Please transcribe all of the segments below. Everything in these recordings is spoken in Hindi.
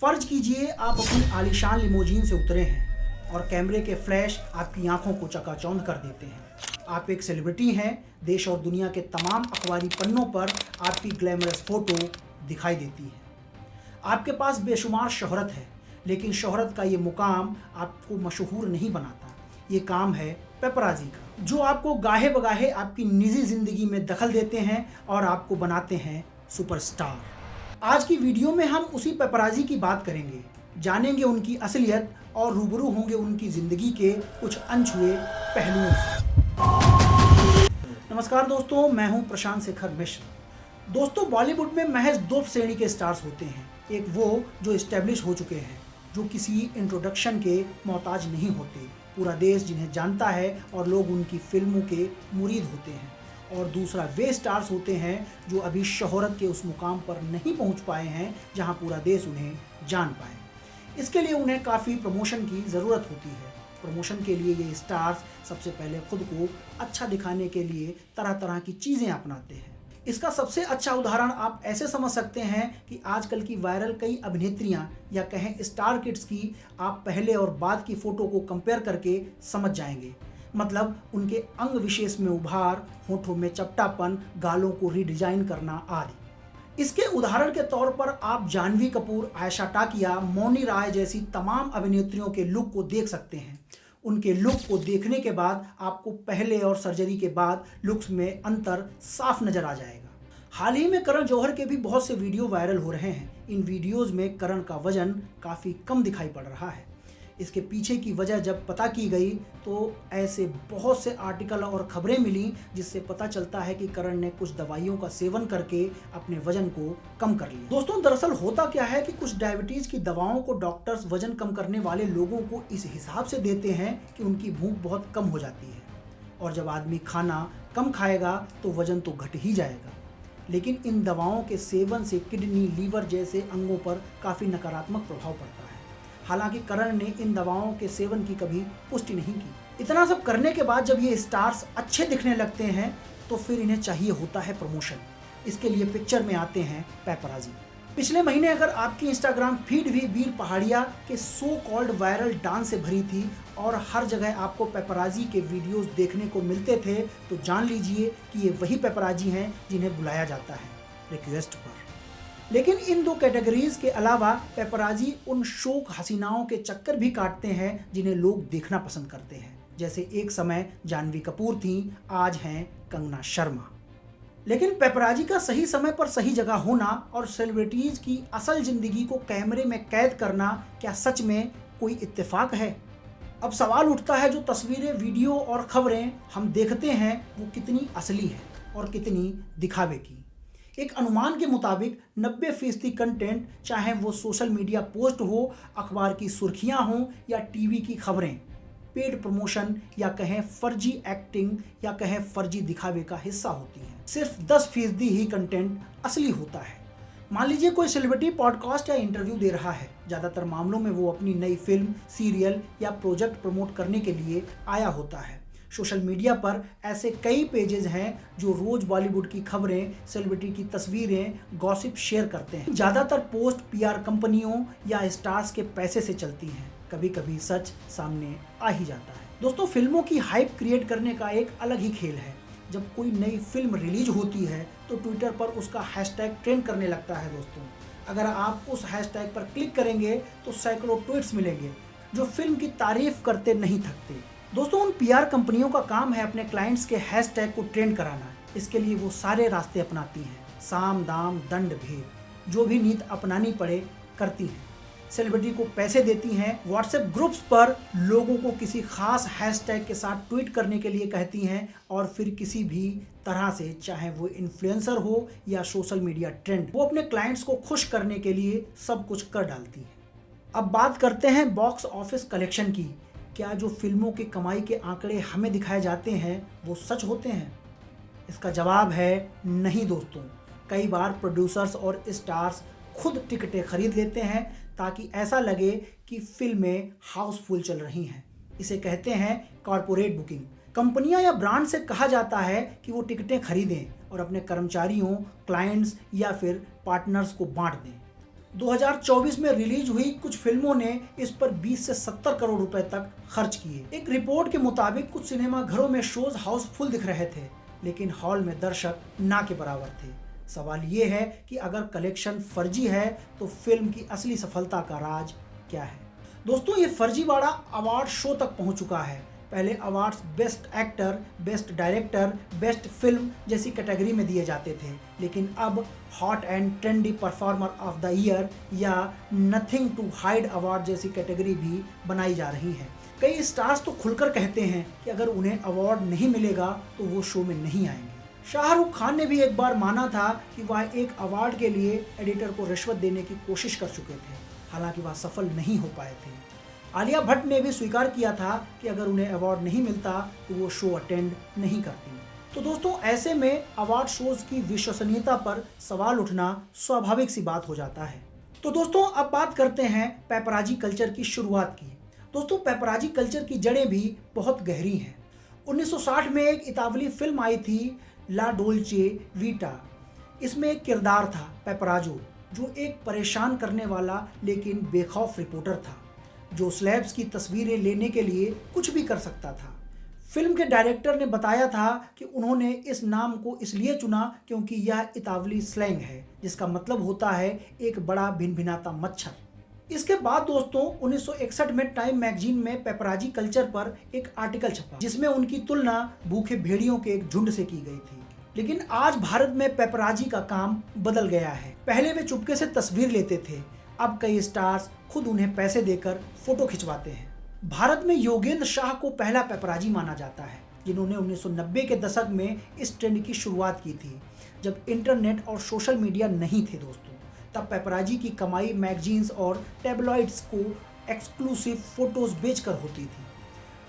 फर्ज कीजिए आप अपनी आलीशान लिमोजीन से उतरे हैं और कैमरे के फ्लैश आपकी आंखों को चकाचौंध कर देते हैं। आप एक सेलिब्रिटी हैं, देश और दुनिया के तमाम अखबारी पन्नों पर आपकी ग्लैमरस फोटो दिखाई देती है। आपके पास बेशुमार शोहरत है, लेकिन शोहरत का ये मुकाम आपको मशहूर नहीं बनाता। ये काम है पेपराजी का, जो आपको गाहे बगाहे आपकी निजी जिंदगी में दखल देते हैं और आपको बनाते हैं सुपरस्टार। आज की वीडियो में हम उसी पेपराजी की बात करेंगे, जानेंगे उनकी असलियत और रूबरू होंगे उनकी जिंदगी के कुछ अनछुए पहलुओं से। नमस्कार दोस्तों, मैं हूं प्रशांत शेखर मिश्र। दोस्तों, बॉलीवुड में महज दो श्रेणी के स्टार्स होते हैं। एक वो जो एस्टेब्लिश हो चुके हैं, जो किसी इंट्रोडक्शन के मोहताज नहीं होते, पूरा देश जिन्हें जानता है और लोग उनकी फिल्मों के मुरीद होते हैं। और दूसरा वे स्टार्स होते हैं जो अभी शोहरत के उस मुकाम पर नहीं पहुंच पाए हैं जहां पूरा देश उन्हें जान पाए। इसके लिए उन्हें काफ़ी प्रमोशन की ज़रूरत होती है। प्रमोशन के लिए ये स्टार्स सबसे पहले खुद को अच्छा दिखाने के लिए तरह तरह की चीज़ें अपनाते हैं। इसका सबसे अच्छा उदाहरण आप ऐसे समझ सकते हैं कि आजकल की वायरल कई अभिनेत्रियां या कहें स्टार किड्स की आप पहले और बाद की फ़ोटो को कंपेयर करके समझ जाएंगे। मतलब उनके अंग विशेष में उभार, होठों में चपटापन, गालों को रीडिजाइन करना आदि। इसके उदाहरण के तौर पर आप जानवी कपूर, आयशा टाकिया, मौनी राय जैसी तमाम अभिनेत्रियों के लुक को देख सकते हैं। उनके लुक को देखने के बाद आपको पहले और सर्जरी के बाद लुक्स में अंतर साफ नजर आ जाएगा। हाल ही में करण जौहर के भी बहुत से वीडियो वायरल हो रहे हैं। इन वीडियोस में करण का वजन काफ़ी कम दिखाई पड़ रहा है। इसके पीछे की वजह जब पता की गई तो ऐसे बहुत से आर्टिकल और खबरें मिली जिससे पता चलता है कि करण ने कुछ दवाइयों का सेवन करके अपने वजन को कम कर लिया। दोस्तों, दरअसल होता क्या है कि कुछ डायबिटीज की दवाओं को डॉक्टर्स वजन कम करने वाले लोगों को इस हिसाब से देते हैं कि उनकी भूख बहुत कम हो जाती है और जब आदमी खाना कम खाएगा तो वजन तो घट ही जाएगा। लेकिन इन दवाओं के सेवन से किडनी, लीवर जैसे अंगों पर काफ़ी नकारात्मक प्रभाव पड़ता है। हालांकि करण ने इन दवाओं के सेवन की कभी पुष्टि नहीं की। इतना सब करने के बाद जब ये स्टार्स अच्छे दिखने लगते हैं तो फिर इन्हें चाहिए होता है प्रमोशन। इसके लिए पिक्चर में आते हैं पेपराजी। पिछले महीने अगर आपकी इंस्टाग्राम फीड भी वीर पहाड़िया के सो कॉल्ड वायरल डांस से भरी थी और हर जगह आपको पेपराजी के वीडियोस देखने को मिलते थे, तो जान लीजिए कि ये वही पेपराजी हैं जिन्हें बुलाया जाता है रिक्वेस्ट पर। लेकिन इन दो कैटेगरीज के अलावा पेपराजी उन शौक हसीनाओं के चक्कर भी काटते हैं जिन्हें लोग देखना पसंद करते हैं। जैसे एक समय जानवी कपूर थी, आज हैं कंगना शर्मा। लेकिन पेपराजी का सही समय पर सही जगह होना और सेलिब्रिटीज की असल जिंदगी को कैमरे में कैद करना क्या सच में कोई इत्तेफाक है? अब सवाल उठता है, जो तस्वीरें, वीडियो और खबरें हम देखते हैं वो कितनी असली है और कितनी दिखावे की। एक अनुमान के मुताबिक 90% कंटेंट, चाहे वो सोशल मीडिया पोस्ट हो, अखबार की सुर्खियां हों या टीवी की खबरें, पेड प्रमोशन या कहें फर्जी एक्टिंग या कहें फर्जी दिखावे का हिस्सा होती है। सिर्फ 10% ही कंटेंट असली होता है। मान लीजिए कोई सेलिब्रिटी पॉडकास्ट या इंटरव्यू दे रहा है। ज़्यादातर मामलों में वो अपनी नई फिल्म, सीरियल या प्रोजेक्ट प्रमोट करने के लिए आया होता है। सोशल मीडिया पर ऐसे कई पेजेस हैं जो रोज बॉलीवुड की खबरें, सेलिब्रिटी की तस्वीरें, गॉसिप शेयर करते हैं। ज़्यादातर पोस्ट पीआर कंपनियों या स्टार्स के पैसे से चलती हैं। कभी कभी सच सामने आ ही जाता है। दोस्तों, फिल्मों की हाइप क्रिएट करने का एक अलग ही खेल है। जब कोई नई फिल्म रिलीज होती है तो ट्विटर पर उसका हैशटैग ट्रेंड करने लगता है। दोस्तों, अगर आप उस हैशटैग पर क्लिक करेंगे तो सैकड़ों ट्वीट्स मिलेंगे जो फिल्म की तारीफ करते नहीं थकते। दोस्तों, उन पीआर कंपनियों का काम है अपने क्लाइंट्स के हैशटैग को ट्रेंड कराना। इसके लिए वो सारे रास्ते अपनाती हैं, साम दाम दंड भेद, जो भी नीति अपनानी पड़े करती हैं। सेलिब्रिटी को पैसे देती हैं, व्हाट्सएप ग्रुप्स पर लोगों को किसी खास हैशटैग के साथ ट्वीट करने के लिए कहती हैं और फिर किसी भी तरह से, चाहे वो इन्फ्लुएंसर हो या सोशल मीडिया ट्रेंड, वो अपने क्लाइंट्स को खुश करने के लिए सब कुछ कर डालती हैं। अब बात करते हैं बॉक्स ऑफिस कलेक्शन की। क्या जो फिल्मों की कमाई के आंकड़े हमें दिखाए जाते हैं वो सच होते हैं? इसका जवाब है नहीं दोस्तों। कई बार प्रोड्यूसर्स और स्टार्स खुद टिकटें खरीद लेते हैं ताकि ऐसा लगे कि फिल्में हाउसफुल चल रही हैं। इसे कहते हैं कॉरपोरेट बुकिंग। कंपनियां या ब्रांड से कहा जाता है कि वो टिकटें खरीदें और अपने कर्मचारियों, क्लाइंट्स या फिर पार्टनर्स को बांट दें। 2024 में रिलीज हुई कुछ फिल्मों ने इस पर 20 से 70 करोड़ रुपए तक खर्च किए। एक रिपोर्ट के मुताबिक कुछ सिनेमा घरों में शोज हाउसफुल दिख रहे थे, लेकिन हॉल में दर्शक ना के बराबर थे। सवाल ये है कि अगर कलेक्शन फर्जी है तो फिल्म की असली सफलता का राज क्या है। दोस्तों, ये फर्जीवाड़ा अवार्ड शो तक पहुंच चुका है। पहले awards best actor, best director, best film जैसी कैटेगरी में दिए जाते थे, लेकिन अब hot and trendy performer of the year या नथिंग टू हाइड अवार्ड जैसी कैटेगरी भी बनाई जा रही है। कई स्टार्स तो खुलकर कहते हैं कि अगर उन्हें अवार्ड नहीं मिलेगा तो वो शो में नहीं आएंगे। शाहरुख खान ने भी एक बार माना था कि वह एक अवार्ड के लिए एडिटर को रिश्वत देने की कोशिश कर चुके थे, हालांकि वह सफल नहीं हो पाए थे। आलिया भट्ट ने भी स्वीकार किया था कि अगर उन्हें अवार्ड नहीं मिलता तो वो शो अटेंड नहीं करती। तो दोस्तों, ऐसे में अवार्ड शोज की विश्वसनीयता पर सवाल उठना स्वाभाविक सी बात हो जाता है। तो दोस्तों, अब बात करते हैं पेपराजी कल्चर की शुरुआत की। दोस्तों, पेपराजी कल्चर की जड़ें भी बहुत गहरी हैं। 1960 में एक इतावली फिल्म आई थी ला डोल्चे वीटा। इसमें एक किरदार था पेपराजो, जो एक परेशान करने वाला लेकिन बेखौफ रिपोर्टर था, जो स्लैब्स की तस्वीरें लेने के लिए कुछ भी कर सकता था। फिल्म के डायरेक्टर ने बताया था कि उन्होंने इस नाम को इसलिए चुना क्योंकि यह इतावली स्लैंग है, जिसका मतलब होता है एक बड़ा भिनभिनाता मच्छर। इसके बाद दोस्तों, 1961 में टाइम मैगजीन में पेपराजी कल्चर पर एक आर्टिकल छपा, जिसमें उनकी तुलना भूखे भेड़ियों के एक झुंड से की गई थी। लेकिन आज भारत में पेपराजी का काम बदल गया है। पहले वे चुपके से तस्वीर लेते थे, अब कई स्टार्स खुद उन्हें पैसे देकर फोटो खिंचवाते हैं। भारत में योगेंद्र शाह को पहला पेपराजी माना जाता है, जिन्होंने 1990 के दशक में इस ट्रेंड की शुरुआत की थी, जब इंटरनेट और सोशल मीडिया नहीं थे दोस्तों। तब पेपराजी की कमाई मैगजीन्स और टैबलॉइड्स को एक्सक्लूसिव फोटोज बेचकर होती थी।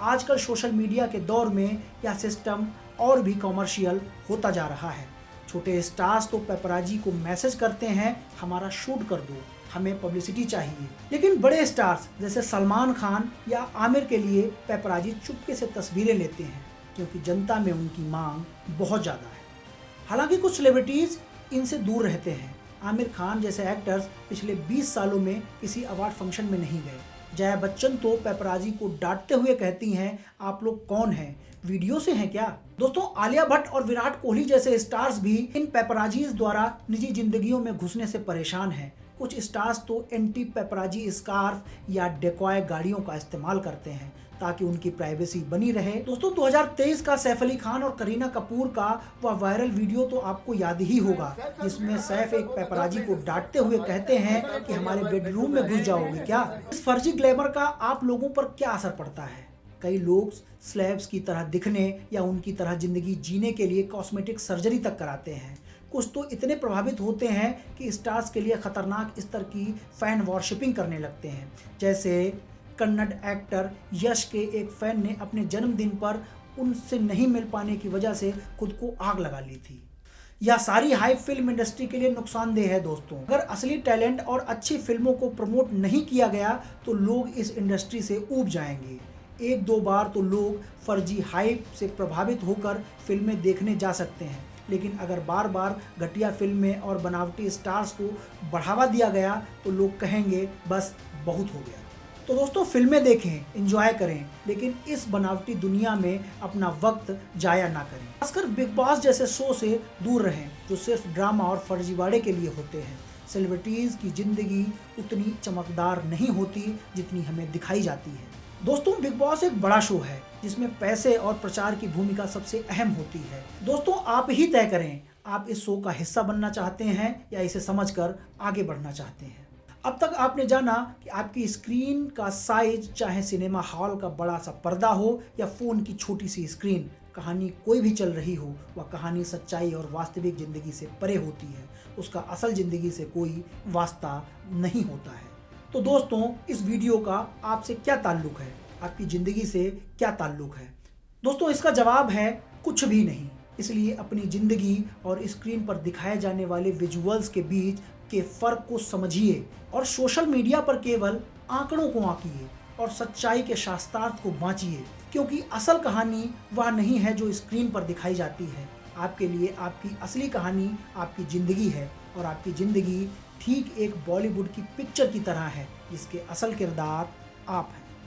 आजकल सोशल मीडिया के दौर में यह सिस्टम और भी कॉमर्शियल होता जा रहा है। छोटे स्टार्स तो पेपराजी को मैसेज करते हैं, हमारा शूट कर दो, हमें पब्लिसिटी चाहिए। लेकिन बड़े स्टार्स जैसे सलमान खान या आमिर के लिए पेपराजी चुपके से तस्वीरें लेते हैं, क्योंकि जनता में उनकी मांग बहुत ज़्यादा है। हालांकि कुछ सेलिब्रिटीज़ इनसे दूर रहते हैं। आमिर खान जैसे एक्टर्स पिछले 20 सालों में किसी अवार्ड फंक्शन में नहीं गए। जया बच्चन तो पेपराजी को डांटते हुए कहती हैं, आप लोग कौन हैं, वीडियो से हैं क्या। दोस्तों, आलिया भट्ट और विराट कोहली जैसे स्टार्स भी इन पेपराजीज द्वारा निजी जिंदगियों में घुसने से परेशान हैं। कुछ स्टार्स तो एंटी पेपराजी स्कार्फ या डेकॉय गाड़ियों का इस्तेमाल करते हैं ताकि उनकी प्राइवेसी बनी रहे। दोस्तों, 2023 का सैफ अली खान और करीना कपूर का वह वायरल वीडियो तो आपको याद ही होगा, जिसमें सैफ एक पेपराजी को डांटते हुए कहते हैं कि हमारे बेडरूम में घुस जाओगे क्या। इस फर्जी ग्लैमर का आप लोगों पर क्या असर पड़ता है। कई लोग स्लैब्स की तरह दिखने या उनकी तरह जिंदगी जीने के लिए कॉस्मेटिक सर्जरी तक कराते हैं। कुछ तो इतने प्रभावित होते हैं कि स्टार्स के लिए खतरनाक स्तर की फैन वॉरशिपिंग करने लगते हैं। जैसे कन्नड़ एक्टर यश के एक फैन ने अपने जन्मदिन पर उनसे नहीं मिल पाने की वजह से खुद को आग लगा ली थी। यह सारी हाइप फिल्म इंडस्ट्री के लिए नुकसानदेह है दोस्तों। अगर असली टैलेंट और अच्छी फिल्मों को प्रमोट नहीं किया गया तो लोग इस इंडस्ट्री से ऊब जाएंगे। एक दो बार तो लोग फर्जी हाइप से प्रभावित होकर फिल्में देखने जा सकते हैं, लेकिन अगर बार बार घटिया फिल्में और बनावटी स्टार्स को बढ़ावा दिया गया तो लोग कहेंगे बस बहुत हो गया। तो दोस्तों, फिल्में देखें, एंजॉय करें, लेकिन इस बनावटी दुनिया में अपना वक्त जाया ना करें। खासकर बिग बॉस जैसे शो से दूर रहें, जो सिर्फ ड्रामा और फर्जीवाड़े के लिए होते हैं। सेलिब्रिटीज़ की जिंदगी उतनी चमकदार नहीं होती जितनी हमें दिखाई जाती है। दोस्तों, बिग बॉस एक बड़ा शो है जिसमें पैसे और प्रचार की भूमिका सबसे अहम होती है। दोस्तों, आप ही तय करें, आप इस शो का हिस्सा बनना चाहते हैं या इसे समझकर आगे बढ़ना चाहते हैं। अब तक आपने जाना कि आपकी स्क्रीन का साइज, चाहे सिनेमा हॉल का बड़ा सा पर्दा हो या फ़ोन की छोटी सी स्क्रीन, कहानी कोई भी चल रही हो, वह कहानी सच्चाई और वास्तविक ज़िंदगी से परे होती है। उसका असल ज़िंदगी से कोई वास्ता नहीं होता है। तो दोस्तों, इस वीडियो का आपसे क्या ताल्लुक़ है, आपकी ज़िंदगी से क्या ताल्लुक़ है। दोस्तों, इसका जवाब है कुछ भी नहीं। इसलिए अपनी ज़िंदगी और स्क्रीन पर दिखाए जाने वाले विजुअल्स के बीच के फ़र्क को समझिए और सोशल मीडिया पर केवल आंकड़ों को आंकिए और सच्चाई के शास्त्रार्थ को बाँचिए, क्योंकि असल कहानी वह नहीं है जो स्क्रीन पर दिखाई जाती है। आपके लिए आपकी असली कहानी आपकी ज़िंदगी है और आपकी ज़िंदगी ठीक एक बॉलीवुड की पिक्चर की तरह है जिसके असल किरदार आप हैं।